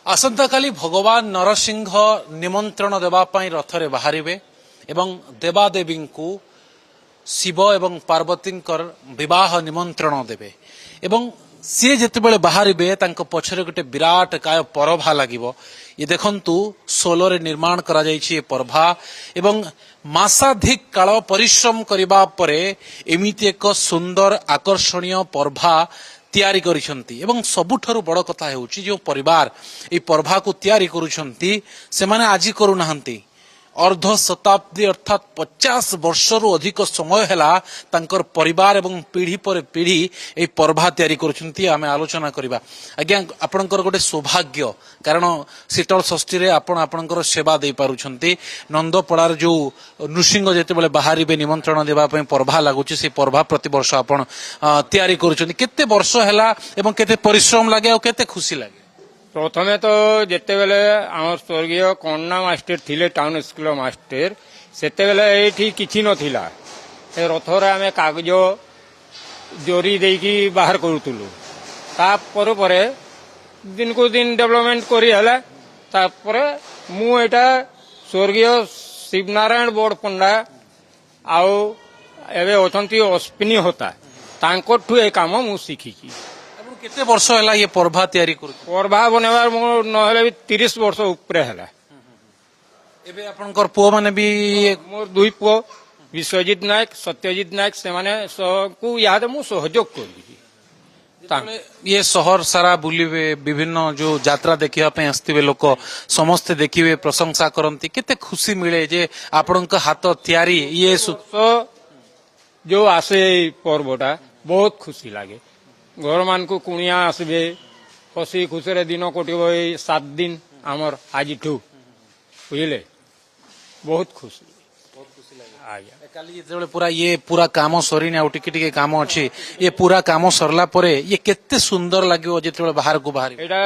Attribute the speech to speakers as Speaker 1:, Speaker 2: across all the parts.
Speaker 1: आसंता काली भगवान नरसिंह निमंत्रण देवाई रथरे बाहरिबे एवं देवादेवी को शिव एवं पार्वती विवाह निमंत्रण देवे एवं सी जिते बाहरिबे तांको पछरे गोटे विराट काय परभा लागिबो। ये देखंतु सोलर निर्माण करा जायछि ये परभा एवं मासाधिक काल परिश्रम करिबा परे एमिति एक सुंदर आकर्षणीय परभा तैयारी करिसंती एवं सबुठारु बड़ कथा हेउछि जो परिवार ए परभा को तैयारी करूछंती से माने आजि करू नाहंती अर्ध शताब्दी अर्थात 50 वर्षरु अधिक समय हैला तांकर परिवार एवं पीढ़ी पर पीढ़ी ए परभा तैयारी करूछंती। आमे आलोचना करिबा आज्ञा आपनकर गोटे सौभाग्य कारण शीतल षष्ठी रे आपण आपनकर सेवा दे पारुछंती। नंदपड़ार जो नृसिंह जेते बेले बाहरिबे निमंत्रण देबा पय परभा लागुछि से परभा प्रति वर्ष आपण तैयारी करूछंती केते वर्ष हैला एवं केते परिश्रम लागे और केते खुशी लागे।
Speaker 2: प्रथमे तो जिते बेले आम स्वर्गीय कन्ना मास्टर थिले टाउन स्कूल मास्टर सेते बेले एठी किछि नथिला ए रथरे आमे कागज जोरी देकी बाहर करूतुलु तापर परे दिन को दिन डेवलपमेंट करी हला तापर मु एटा स्वर्गीय शिवनारायण बोर्ड पंडा आउ एबे अछंती अश्विनी होता तांकोठु ए काम मु सिखिछि।
Speaker 1: केते वर्ष हैला ये परभा तैयारी करू
Speaker 2: परभा बनेबार मो नहले भी 30 वर्ष ऊपर हैला।
Speaker 1: एबे आपनकर पुओ माने भी
Speaker 2: मोर दुई पुओ विश्वजीत नायक सत्यजीत नायक से माने को याद मु सहयोग करी
Speaker 1: ये शहर सारा बुलिबे विभिन्न जो यात्रा देखिया पे आस्तिबे लोक समस्त देखिबे प्रशंसा करंती केते खुशी मिले जे आपनक हाथ तैयारी ये
Speaker 2: जो आसे पर्वटा बहुत खुशी लागे। घर मान को कुणिया आसबे हसी खुशी दिन कटिब 7 दिन आमर आज बुझे बहुत खुशी
Speaker 1: पूरा ये पूरा काम सरीने आउ टिके काम अच्छी ये पूरा काम सरला परे ये केते सुंदर लगे जिते बाहर को बाहर
Speaker 2: एटा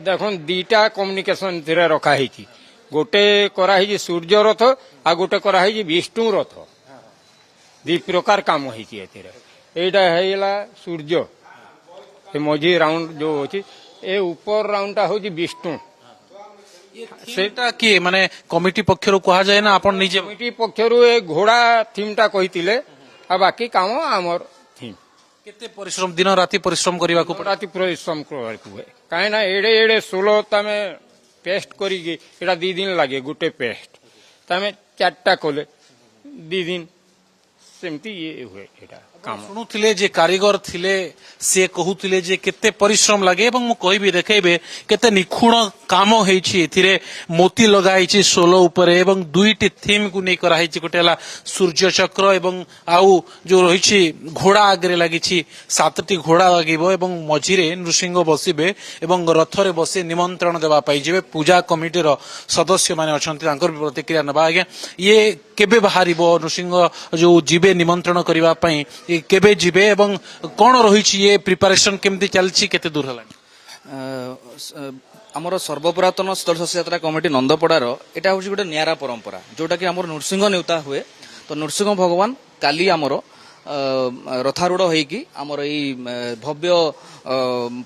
Speaker 2: देखो दीटा कम्युनिकेशन थिरे रखा है गोटे कराही सूर्य रथ आ गोटे कराही विष्णु रथ दी प्रकार काम होइला सूर्य मझी राउंड जो होची ए ऊपर राउंड टा होची विष्णु
Speaker 1: सेटा की माने कमिटी पक्षरु कहा जाय ना आपण निजे
Speaker 2: कमिटी पक्षरु ए घोड़ा थीम टा कहितिले आ बाकी काम हमर थीम
Speaker 1: केते परिश्रम दिन राति परिश्रम करिवा को
Speaker 2: राति परिश्रम करबा को काहे ना एडे एडे 16 तमे पेस्ट करी के एटा 2 दिन लागे गुटे पेस्ट तमे 4टा कोले 2 दिन सेमती ये हुए एटा
Speaker 1: शुणुले जे कारीगर थिले से कहूले जे केते परिश्रम लगे एवं मु कहबी देखेबे केते निखुण काम हेछि एथिरे मोती लगाइछि सोलो ऊपर एवं दुईटी थीम को नै करा हेछि गोटेला सूर्य चक्र एवं आउ जो रहिछि घोड़ा आगरे लागिछि 7टी घोड़ा लागिबो एवं मझिरे नृसिंह बसिबे एवं रथरे बसे निमंत्रण देबा पाई जेबे पूजा कमिटी रो सदस्य माने अछंती तांकर प्रतिक्रिया नबा आज्ञा ये केबे बाहरिबो नृसिंह जो जीवे निमंत्रण करिवा पई केबे जीवे एवं कोन रहिछि ये प्रिपरेशन केमती चलछि केते दूर हला
Speaker 3: आमर सर्वपुरातन शीतल षष्ठी यात्रा कमिटी नंदपड़ार एटा होछि गोटे नियारा परंपरा जोटा कि आमर नृसिंह नेउता हुए तो नृसिंह भगवान काली आमर रथारूढ़ होइकी आमर एई भव्य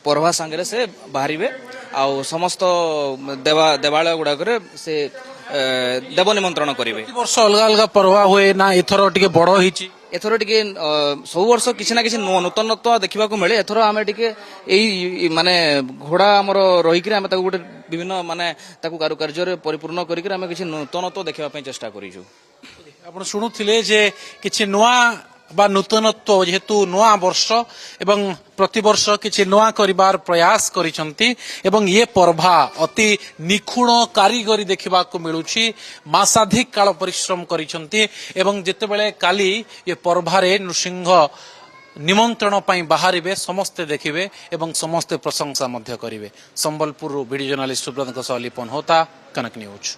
Speaker 3: परभा सांगरे से बाहरिबे आ समस्त देवालय गुडाकरे से देव निमंत्रण करिवे।
Speaker 1: वर्ष अलग अलग परभा हुए ना एथरो टिके बड़ हिची
Speaker 3: एथर टिके सब वर्ष किसी ना किसी नूतनत्व देखा मिले एथर आम टिके यही माने घोड़ा आमर रहीकि आम गोटे विभिन्न माने कारुकार्य परिपूर्ण करिक आम किसी नूतनत्व देखा चेष्टा करिछु।
Speaker 1: आपण शुणुथिले जे किछि नुआ बा नूतनत्व जेहेतु नुआ वर्ष एवं प्रतिवर्ष किछि नुआ करिबार प्रयास करिसंती एवं ये परभा अति निखुण कारीगरी देखिबा को मिलुछि मासाधिक काल परिश्रम करिसंती एवं जेतेबेले काली ये परभारे नृसिंह निमंत्रण पई बाहरिबे समस्ते देखिबे एवं समस्ते प्रशंसा मध्य करिवे। संबलपुर वीडियो जर्नलिस्ट सुब्रत सह लिपन होता कनक न्यूज।